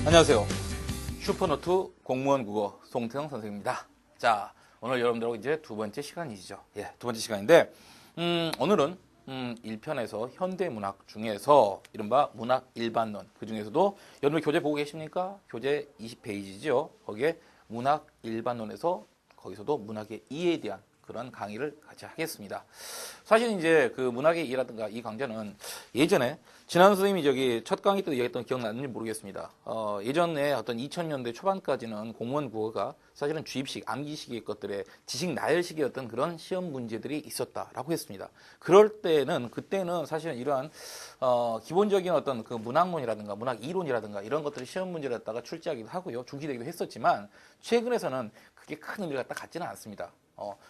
안녕하세요. 슈퍼노트 공무원 국어 송태영 선생님입니다. 자, 오늘 여러분들하고 이제 두 번째 시간이죠. 두 번째 시간인데, 오늘은 1편에서 현대문학 중에서 이른바 문학 일반론, 그 중에서도 여러분 교재 보고 계십니까? 교재 20페이지죠. 거기에 문학 일반론에서 거기서도 문학의 이해에 대한 그런 강의를 같이 하겠습니다. 사실 이제 그 문학의 이해라든가 이 강좌는 예전에 지난 선생님이 저기 첫 강의 때 얘기했던 기억나는지 모르겠습니다. 예전에 어떤 2000년대 초반까지는 공무원 국어가 사실은 주입식, 암기식의 것들의 지식 나열식이었던 그런 시험 문제들이 있었다라고 했습니다. 그때는 사실은 이러한 기본적인 어떤 그 문학론이라든가 문학 이론이라든가 이런 것들이 시험 문제를 갖다가 출제하기도 하고요, 중시되기도 했었지만 최근에서는 그게 큰 의미를 갖다 갖지는 않습니다.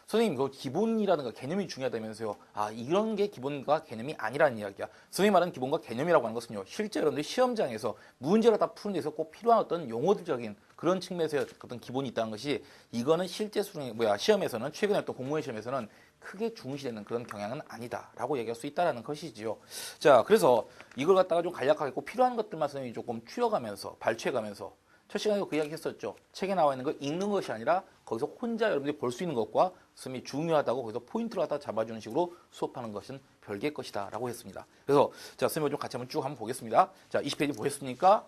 선생님, 그 기본이라든가 개념이 중요하다면서요. 이런 게 기본과 개념이 아니라는 이야기야. 선생님 말하는 기본과 개념이라고 하는 것은요, 실제 여러분들이 시험장에서 문제를 다 푸는 데서 꼭 필요한 어떤 용어들적인 그런 측면에서 어떤 기본이 있다는 것이, 이거는 실제 시험에서는, 최근에 어떤 공무원 시험에서는 크게 중시되는 그런 경향은 아니다라고 얘기할 수 있다는 것이지요. 자, 그래서 이걸 갖다가 좀 간략하게 꼭 필요한 것들만 선생님이 조금 추려가면서, 발췌해가면서, 첫 시간에 그 이야기 했었죠. 책에 나와 있는 거 읽는 것이 아니라 거기서 혼자 여러분들이 볼 수 있는 것과 수업이 중요하다고 거기서 포인트를 갖다 잡아주는 식으로 수업하는 것은 별개의 것이다 라고 했습니다. 그래서 자, 선생님 좀 같이 한번 보겠습니다. 자, 20페이지 보셨습니까?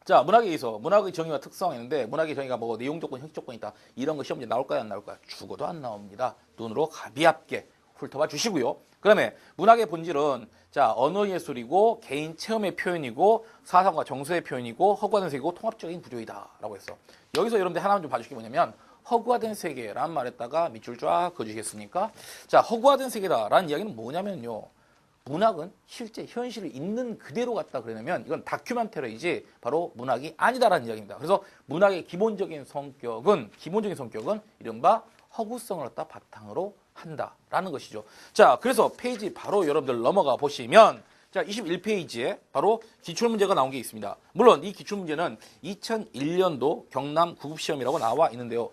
자, 문학에 의해서 문학의 정의와 특성이 있는데, 문학의 정의가 뭐 내용 조건, 형식 조건이 있다, 이런 거 시험 문제 나올까요, 안 나올까요? 죽어도 안 나옵니다. 눈으로 가비압게 훑어봐 주시고요. 그 다음에 문학의 본질은 자, 언어 예술이고 개인 체험의 표현이고 사상과 정서의 표현이고 허구화된 세계고 통합적인 구조이다 라고 했어. 여기서 여러분들 하나만 좀 봐주시기 뭐냐면, 허구화된 세계라는 말에다가 밑줄 쫙 그어주시겠습니까? 자, 허구화된 세계다라는 이야기는 뭐냐면요, 문학은 실제 현실을 있는 그대로 갖다 그러냐면 이건 다큐멘터리이지 바로 문학이 아니다라는 이야기입니다. 그래서 문학의 기본적인 성격은 이른바 허구성을 갖다 바탕으로 한다라는 것이죠. 자, 그래서 페이지 바로 여러분들 넘어가 보시면, 자, 21페이지에 바로 기출문제가 나온 게 있습니다. 물론 이 기출문제는 2001년도 경남 구급시험이라고 나와 있는데요.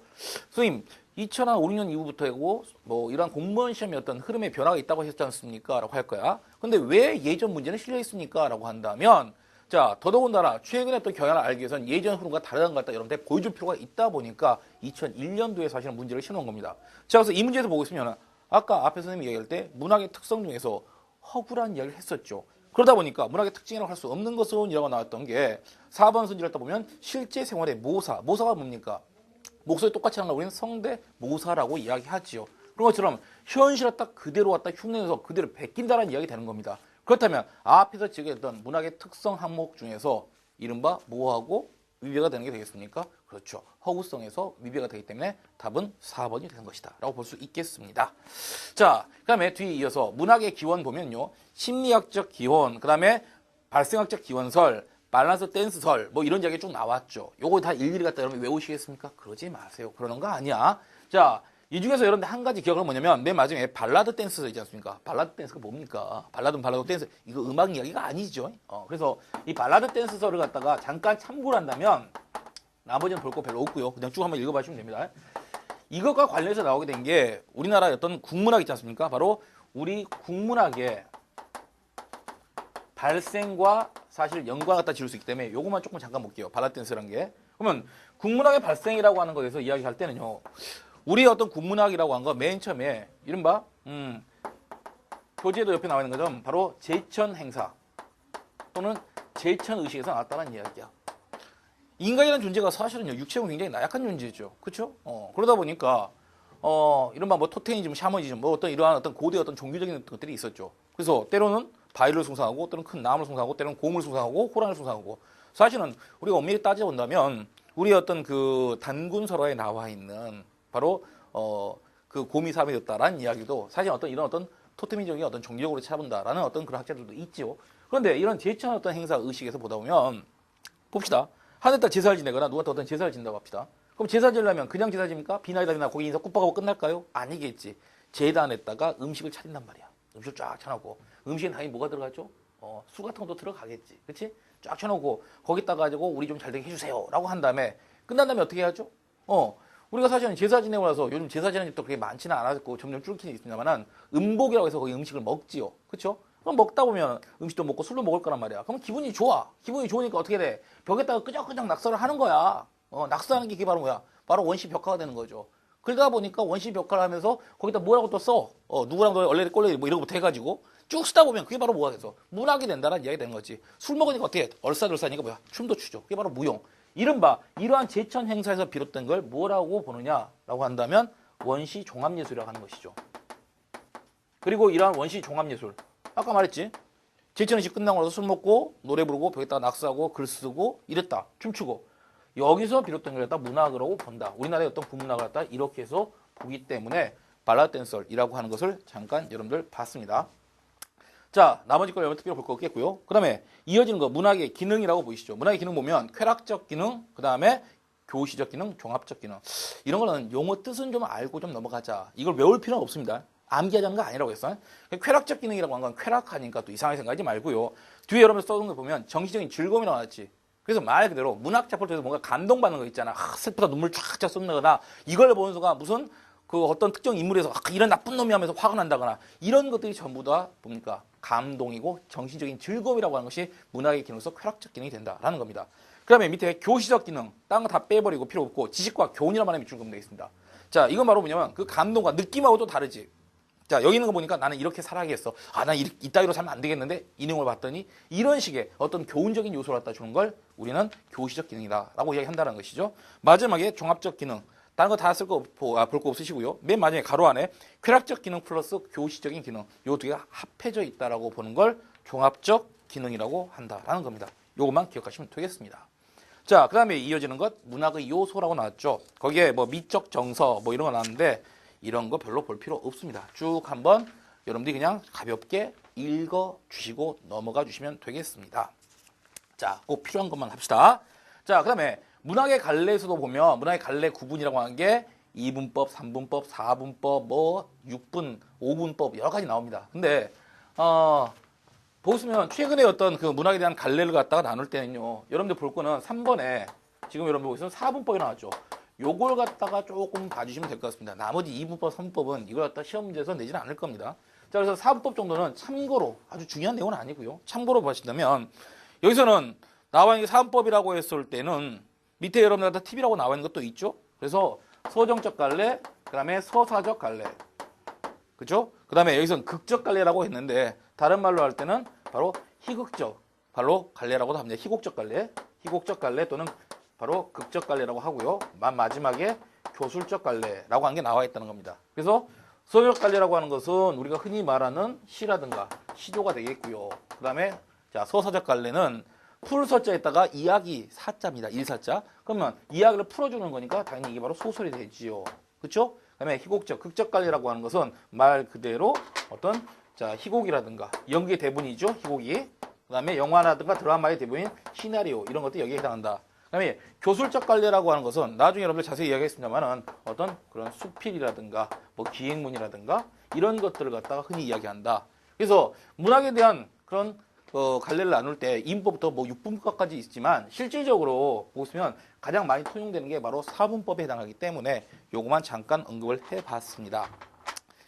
선생님, 2005, 6년 이후부터고 뭐 이러한 공무원 시험의 어떤 흐름의 변화가 있다고 하셨지 않습니까? 라고 할 거야. 근데 왜 예전 문제는 실려 있습니까? 라고 한다면, 자, 더더군다나 최근에 또 경향을 알기 위해서는 예전 흐름과 다르다는 것 같다 여러분들 보여줄 필요가 있다 보니까 2001년도에 사실은 문제를 실어놓은 겁니다. 자, 그래서 이 문제에서 보고 있으면 아까 앞에 선생님이 얘기할 때 문학의 특성 중에서 허구란 이야기를 했었죠. 그러다 보니까 문학의 특징이라고 할 수 없는 것은 이라고 나왔던 게 4번 순지를 갖다 보면 실제 생활의 모사가 뭡니까? 목소리 똑같이 하는 걸 우리는 성대 모사라고 이야기하지요. 그런 것처럼 현실을 딱 그대로 갖다 흉내내서 그대로 베낀다는 이야기 되는 겁니다. 그렇다면 앞에서 지적했던 문학의 특성 항목 중에서 이른바 뭐하고 위배가 되는 게 되겠습니까? 그렇죠. 허구성에서 위배가 되기 때문에 답은 4번이 되는 것이다 라고 볼 수 있겠습니다. 자, 그 다음에 뒤에 이어서 문학의 기원 보면요, 심리학적 기원, 그 다음에 발생학적 기원설, 밸런스 댄스설, 뭐 이런 이야기 쭉 나왔죠. 요거 다 일일이 갖다 여러분 외우시겠습니까? 그러지 마세요. 그러는 거 아니야. 자, 이 중에서 여러분들 한 가지 기억을 뭐냐면, 맨 마지막에 발라드 댄스설 있지 않습니까? 발라드 댄스가 뭡니까? 발라드는 발라드 댄스, 이거 음악 이야기가 아니죠. 그래서 이 발라드 댄스설을 갖다가 잠깐 참고를 한다면 나머지는 볼 거 별로 없고요. 그냥 쭉 한번 읽어봐주시면 됩니다. 이것과 관련해서 나오게 된 게 우리나라 어떤 국문학 있지 않습니까? 바로 우리 국문학의 발생과 사실 연관 갖다 지을 수 있기 때문에 요것만 조금 잠깐 볼게요. 발라드 댄스라는 게. 그러면 국문학의 발생이라고 하는 것에서 이야기할 때는요, 우리 어떤 국문학이라고 한 거 맨 처음에 이른바 교재도 옆에 나와 있는 것처럼 바로 제천 행사 또는 제천 의식에서 나왔다는 이야기야. 인간이라는 존재가 사실은요, 육체가 굉장히 나약한 존재죠. 그렇죠? 그러다 보니까 이른바 뭐 토테니즘, 샤머니즘, 뭐 어떤 이러한 어떤 고대 어떤 종교적인 것들이 있었죠. 그래서 때로는 바위를 숭상하고, 때로는 큰 나무를 숭상하고, 때로는 곰을 숭상하고, 호랑이를 숭상하고. 사실은 우리가 엄밀히 따져본다면 우리 어떤 그 단군설화에 나와 있는 바로 그 곰이 사람이 됐다라는 이야기도 사실 어떤 이런 어떤 토테미적인 어떤 종교적으로 찾아본다라는 어떤 그런 학자들도 있죠. 그런데 이런 제천 어떤 행사 의식에서 보다 보면, 봅시다. 하늘따 제사를 지내거나 누구한테 어떤 제사를 지낸다고 합시다. 그럼 제사 지내려면 그냥 제사 지닙니까? 비나이다 비나 거기 인사 꾹박하고 끝날까요? 아니겠지. 제단에다가 음식을 차린단 말이야. 음식을 쫙 쳐놓고, 음식에 당연히 뭐가 들어가죠? 술 같은 것도 들어가겠지. 그치? 쫙 쳐놓고 거기다가 가지고 우리 좀 잘 되게 해주세요 라고 한 다음에 끝난 다음에 어떻게 해야죠? 우리가 사실은 제사 지내고 나서 요즘 제사 지내는 집도 그렇게 많지는 않았고 점점 줄긴 있습니다만은 음복이라고 해서 거기 음식을 먹지요. 그쵸? 그럼 먹다 보면 음식도 먹고 술도 먹을 거란 말이야. 그럼 기분이 좋아. 기분이 좋으니까 어떻게 돼? 벽에다가 끄적끄적 낙서를 하는 거야. 낙서하는 게 그게 바로 뭐야? 바로 원시 벽화가 되는 거죠. 그러다 보니까 원시 벽화를 하면서 거기다 뭐라고 또 써? 누구랑 너 얼레리 꼴레리 뭐 이런 거부터 해가지고 쭉 쓰다 보면 그게 바로 뭐가 돼서 문학이 된다는 이야기 되는 거지. 술 먹으니까 어떻게 해? 얼싸들싸니까 뭐야? 춤도 추죠. 그게 바로 무용. 이른바 이러한 제천 행사에서 비롯된 걸 뭐라고 보느냐라고 한다면 원시 종합예술이라고 하는 것이죠. 그리고 이러한 원시 종합예술 아까 말했지. 제천식 끝나고 나서 술 먹고 노래 부르고 벽에다가 낙서하고 글 쓰고 이랬다. 춤추고 여기서 비롯된 걸 갖다 문학이라고 본다. 우리나라의 어떤 구문학을 갖다 이렇게 해서 보기 때문에 발라드 댄서이라고 하는 것을 잠깐 여러분들 봤습니다. 자, 나머지 걸 여러분 특별히 볼 거 없겠고요. 그 다음에 이어지는 거 문학의 기능이라고 보이시죠. 문학의 기능 보면 쾌락적 기능, 그 다음에 교시적 기능, 종합적 기능. 이런 거는 용어 뜻은 좀 알고 좀 넘어가자. 이걸 외울 필요는 없습니다. 암기하자는 거 아니라고 했어요. 쾌락적 기능이라고 하는 건 쾌락하니까 또 이상하게 생각하지 말고요. 뒤에 여러분 써둔 거 보면 정신적인 즐거움이라고 나왔지. 그래서 말 그대로 문학 작품을 통해서 뭔가 감동받는 거 있잖아. 슬프다 눈물 쫙쫙 쏟는다거나 이걸 보는 순간 무슨 그 어떤 특정 인물에서 이런 나쁜 놈이 하면서 화가 난다거나 이런 것들이 전부 다 뭡니까? 감동이고 정신적인 즐거움이라고 하는 것이 문학의 기능으로서 쾌락적 기능이 된다라는 겁니다. 그 다음에 밑에 교시적 기능, 다른 거 다 빼버리고 필요 없고 지식과 교훈이라는 말에 밑줄 긋으면 되겠습니다. 자, 이건 바로 뭐냐면 그 감동과 느낌하고 또 다르지. 자, 여기 있는 거 보니까 나는 이렇게 살아야겠어. 난 이따위로 살면 안 되겠는데 이 내용을 봤더니 이런 식의 어떤 교훈적인 요소를 갖다 주는 걸 우리는 교시적 기능이다라고 이야기한다는 것이죠. 마지막에 종합적 기능. 다른 거 다 쓸 거 볼 거 없으시고요. 맨 마지막에 가로 안에 쾌락적 기능 플러스 교시적인 기능. 요 두 개가 합해져 있다라고 보는 걸 종합적 기능이라고 한다라는 겁니다. 요것만 기억하시면 되겠습니다. 자, 그 다음에 이어지는 것 문학의 요소라고 나왔죠. 거기에 뭐 미적 정서 뭐 이런 거 나왔는데 이런 거 별로 볼 필요 없습니다. 쭉 한번 여러분들이 그냥 가볍게 읽어 주시고 넘어가 주시면 되겠습니다. 자, 꼭 필요한 것만 합시다. 자, 그 다음에 문학의 갈래에서도 보면 문학의 갈래 구분이라고 하는 게 2분법, 3분법, 4분법, 뭐 6분, 5분법 여러 가지 나옵니다. 근데 보시면 최근에 어떤 그 문학에 대한 갈래를 갖다가 나눌 때는요. 여러분들 볼 거는 3번에 지금 여러분들 보시면 4분법이 나왔죠. 요걸 갖다가 조금 봐주시면 될 것 같습니다. 나머지 2분법, 3분법은 이걸 갖다 시험 문제에서 내지는 않을 겁니다. 자, 그래서 4분법 정도는 참고로 아주 중요한 내용은 아니고요. 참고로 보신다면 여기서는 나와 있는 게 4분법이라고 했을 때는 밑에 여러분들 팁이라고 나와 있는 것도 있죠. 그래서 서정적 갈래, 그 다음에 서사적 갈래, 그죠? 그 다음에 여기서는 극적 갈래라고 했는데 다른 말로 할 때는 바로 희극적 바로 갈래라고도 합니다. 희곡적 갈래 또는 바로 극적 갈래라고 하고요. 마지막에 교술적 갈래라고 하는 게 나와 있다는 겁니다. 그래서 서적 갈래라고 하는 것은 우리가 흔히 말하는 시라든가 시조가 되겠고요. 그 다음에 자 서사적 갈래는 풀서자에다가 이야기 사자입니다. 일사자. 그러면 이야기를 풀어주는 거니까 당연히 이게 바로 소설이 되지요. 그렇죠? 그다음에 희곡적, 극적 갈래라고 하는 것은 말 그대로 어떤 자 희곡이라든가 연기의 대본이죠. 희곡이. 그다음에 영화라든가 드라마의 대본인 시나리오 이런 것도 여기에 해당한다. 그다음에 교술적 갈래라고 하는 것은 나중에 여러분들 자세히 이야기하겠습니다만은 어떤 그런 수필이라든가 뭐 기행문이라든가 이런 것들을 갖다가 흔히 이야기한다. 그래서 문학에 대한 그런 갈래를 나눌 때 인법부터 뭐 6분법까지 있지만 실질적으로 보시면 가장 많이 통용되는 게 바로 4분법에 해당하기 때문에 요거만 잠깐 언급을 해봤습니다.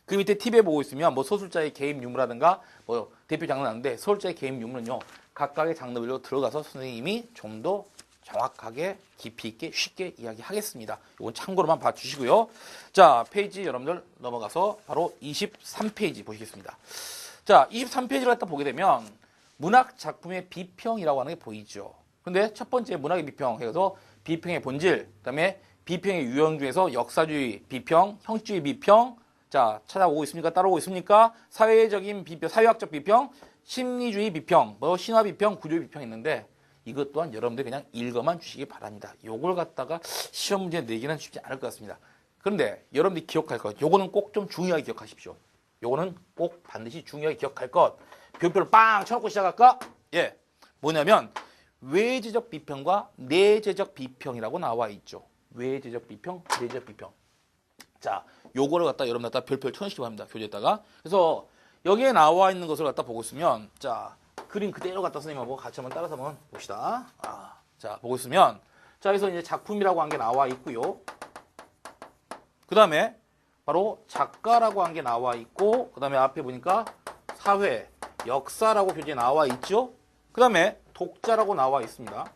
그 밑에 팁에 보고 있으면 뭐 서술자의 개입 유무라든가 뭐 대표 장르 나는데 서술자의 개입 유무는요 각각의 장르별로 들어가서 선생님이 좀 더 정확하게 깊이 있게 쉽게 이야기하겠습니다. 이건 참고로만 봐주시고요. 자 페이지 여러분들 넘어가서 바로 23페이지 보시겠습니다. 자 23페이지를 갖다 보게 되면 문학 작품의 비평이라고 하는 게 보이죠. 근데 첫 번째 문학의 비평 해서 비평의 본질, 그다음에 비평의 유형 중에서 역사주의 비평, 형식주의 비평, 자 찾아오고 있습니까? 따라오고 있습니까? 사회적인 비평, 사회학적 비평, 심리주의 비평, 뭐 신화 비평, 구조의 비평이 있는데 이것 또한 여러분들 그냥 읽어만 주시기 바랍니다. 요걸 갖다가 시험 문제 내기는 쉽지 않을 것 같습니다. 그런데 여러분들이 기억할 것, 요거는 꼭 좀 중요하게 기억하십시오. 요거는 꼭 반드시 중요하게 기억할 것. 별표를 빵 쳐놓고 시작할까? 예. 뭐냐면 외재적 비평과 내재적 비평이라고 나와 있죠. 외재적 비평, 내재적 비평. 자, 요거를 갖다 여러분 갖다 별표를 쳐놓으시기 바랍니다. 교재에다가. 그래서 여기에 나와 있는 것을 갖다 보고 있으면 자, 그림 그대로 갖다 선생님하고 같이 한번 따라서 한번 봅시다. 자, 보고 있으면 자, 여기서 이제 작품이라고 한 게 나와 있고요. 그 다음에 바로 작가라고 한 게 나와 있고 그 다음에 앞에 보니까 사회, 역사라고 교재에 나와 있죠. 그 다음에 독자라고 나와 있습니다.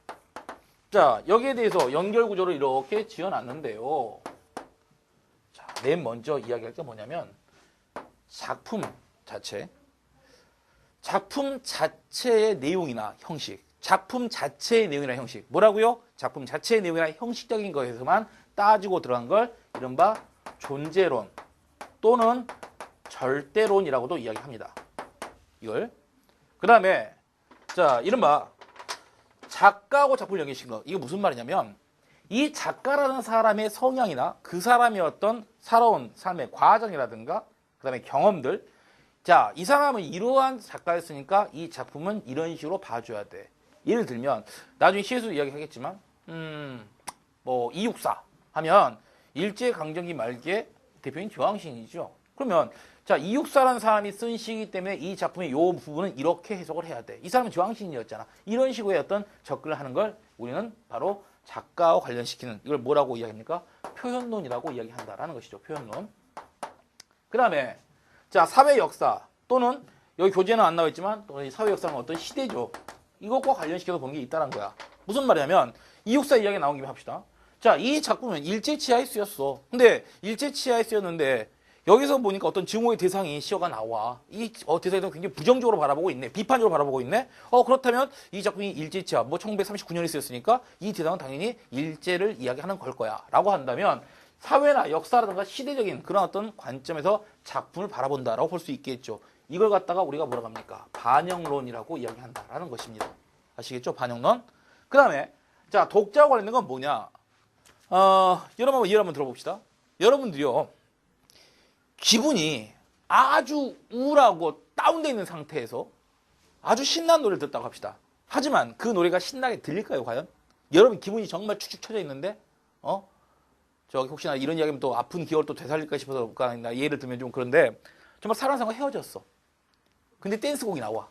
자, 여기에 대해서 연결 구조를 이렇게 지어놨는데요. 자, 맨 먼저 이야기할 게 뭐냐면 작품 자체의 내용이나 형식, 작품 자체의 내용이나 형식, 뭐라고요? 작품 자체의 내용이나 형식적인 것에서만 따지고 들어간 걸 이른바 존재론 또는 절대론이라고도 이야기합니다. 이걸. 그 다음에 자, 이른바 작가하고 작품을 연결시킨 거. 이게 무슨 말이냐면 이 작가라는 사람의 성향이나 그 사람의 어떤 살아온 삶의 과정이라든가 그 다음에 경험들, 자, 이 사람은 이러한 작가였으니까 이 작품은 이런 식으로 봐줘야 돼. 예를 들면 나중에 시에서도 이야기하겠지만 뭐 이육사 하면 일제강점기 말기에 대표인 조항신이죠. 그러면 자, 이육사라는 사람이 쓴 시이기 때문에 이 작품의 요 부분은 이렇게 해석을 해야 돼. 이 사람은 조항신이었잖아. 이런 식의 어떤 접근을 하는 걸 우리는 바로 작가와 관련시키는, 이걸 뭐라고 이야기합니까? 표현론이라고 이야기한다라는 것이죠. 표현론. 그 다음에 자, 사회 역사 또는 여기 교재는 안 나와 있지만 또는 사회 역사는 어떤 시대죠. 이것과 관련시켜서 보는 게 있다는 거야. 무슨 말이냐면 이육사 이야기 나온 김에 합시다. 자, 이 작품은 일제치하에 쓰였어. 근데 일제치하에 쓰였는데 여기서 보니까 어떤 증오의 대상이 시어가 나와. 이 대상이 굉장히 부정적으로 바라보고 있네. 비판적으로 바라보고 있네. 그렇다면 이 작품이 일제치하, 뭐 1939년에 쓰였으니까 이 대상은 당연히 일제를 이야기하는 걸 거야. 라고 한다면 사회나 역사라든가 시대적인 그런 어떤 관점에서 작품을 바라본다라고 볼 수 있겠죠. 이걸 갖다가 우리가 뭐라고 합니까? 반영론이라고 이야기한다라는 것입니다. 아시겠죠? 반영론. 그 다음에 자, 독자와 관련된 건 뭐냐? 여러분 예를 한번 들어봅시다. 여러분들이요, 기분이 아주 우울하고 다운되어 있는 상태에서 아주 신나는 노래를 듣다고 합시다. 하지만 그 노래가 신나게 들릴까요, 과연? 여러분 기분이 정말 축축 처져 있는데, 저기 혹시나 이런 이야기하면 또 아픈 기억을 또 되살릴까 싶어서 예를 들면 좀 그런데, 정말 사랑하는 사람과 헤어졌어. 근데 댄스곡이 나와.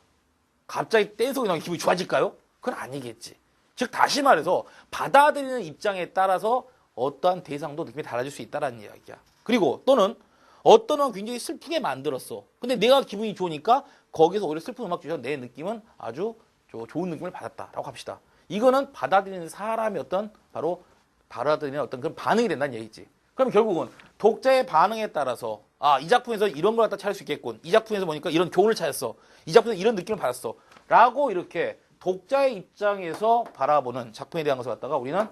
갑자기 댄스곡이 나오면 기분이 좋아질까요? 그건 아니겠지. 즉 다시 말해서 받아들이는 입장에 따라서 어떠한 대상도 느낌이 달라질 수 있다는 이야기야. 그리고 또는 어떤 건 굉장히 슬프게 만들었어. 근데 내가 기분이 좋으니까 거기서 오히려 슬픈 음악 주셔서 내 느낌은 아주 좋은 느낌을 받았다라고 합시다. 이거는 받아들이는 사람의 어떤 바로 받아들이는 어떤 그런 반응이 된다는 얘기지. 그럼 결국은 독자의 반응에 따라서 이 작품에서 이런 걸 갖다 찾을 수 있겠군. 이 작품에서 보니까 이런 교훈을 찾았어. 이 작품에서 이런 느낌을 받았어. 라고 이렇게 독자의 입장에서 바라보는 작품에 대한 것을 갖다가 우리는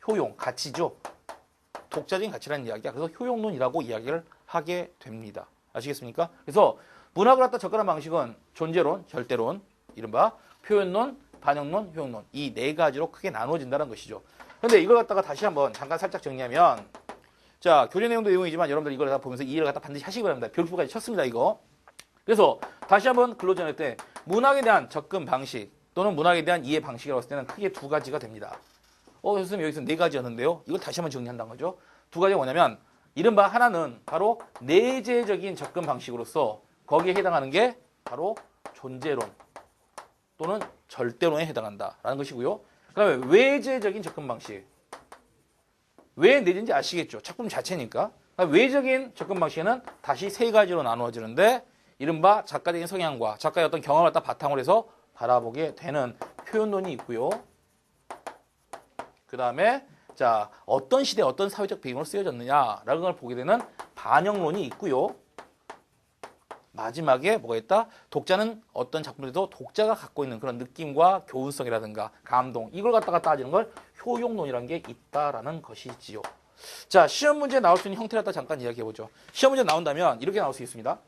효용, 가치죠. 독자적인 가치라는 이야기야. 그래서 효용론이라고 이야기를 하게 됩니다. 아시겠습니까? 그래서 문학을 갖다 접근하는 방식은 존재론, 절대론, 이른바 표현론, 반영론, 효용론, 이 네 가지로 크게 나누어진다는 것이죠. 그런데 이걸 갖다가 다시 한번 잠깐 살짝 정리하면, 자, 교재 내용도 내용이지만 여러분들 이걸 갖다 보면서 이해를 갖다 반드시 하시기 바랍니다. 별표까지 쳤습니다, 이거. 그래서 다시 한번 글로 전할 때 문학에 대한 접근 방식 또는 문학에 대한 이해 방식이라고 했을 때는 크게 두 가지가 됩니다. 선생님 여기서 네 가지였는데요. 이걸 다시 한번 정리한다는 거죠. 두 가지가 뭐냐면, 이른바 하나는 바로 내재적인 접근 방식으로서 거기에 해당하는 게 바로 존재론 또는 절대론에 해당한다라는 것이고요. 그 다음에 외재적인 접근 방식. 왜 내재인지 아시겠죠? 작품 자체니까. 외적인 접근 방식에는 다시 세 가지로 나누어지는데, 이른바 작가적인 성향과 작가의 어떤 경험을 갖다 바탕으로 해서 바라보게 되는 표현론이 있고요. 그 다음에 자, 어떤 시대, 어떤 사회적 배경으로 쓰여졌느냐라는 걸 보게 되는 반영론이 있고요. 마지막에 뭐가 있다? 독자는 어떤 작품에도 독자가 갖고 있는 그런 느낌과 교훈성이라든가 감동, 이걸 갖다가 따지는 걸 효용론이라는 게 있다라는 것이지요. 자, 시험 문제에 나올 수 있는 형태를 갖다 잠깐 이야기해보죠. 시험 문제 나온다면 이렇게 나올 수 있습니다.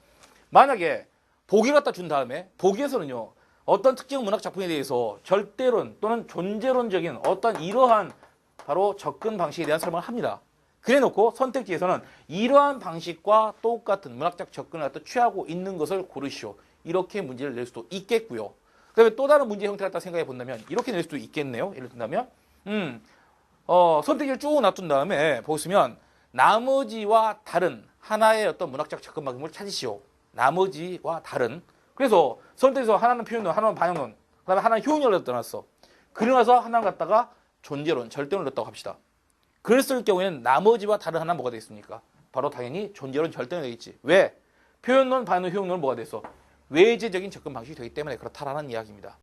만약에 보기 갖다 준 다음에 보기에서는요, 어떤 특정 문학 작품에 대해서 절대론 또는 존재론적인 어떤 이러한 바로 접근 방식에 대한 설명을 합니다. 그래놓고 선택지에서는 이러한 방식과 똑같은 문학적 접근을 갖다 취하고 있는 것을 고르시오. 이렇게 문제를 낼 수도 있겠고요. 그다음에 또 다른 문제 형태를 갖다 생각해 본다면 이렇게 낼 수도 있겠네요. 예를 든다면 선택지를 쭉 놔둔 다음에 보시면 나머지와 다른 하나의 어떤 문학적 접근 방식을 찾으시오. 나머지와 다른. 그래서 선택에서 하나는 표현론, 하나는 반영론, 그다음에 하나는 효용론을 떠났어. 그러고 나서 하나를 갖다가 존재론, 절대론을 넣었다고 합시다. 그랬을 경우에는 나머지와 다른 하나는 뭐가 되겠습니까? 바로 당연히 존재론, 절대론이 되겠지. 왜? 표현론, 반응, 효용론은 뭐가 됐어? 외제적인 접근 방식이 되기 때문에 그렇다라는 이야기입니다.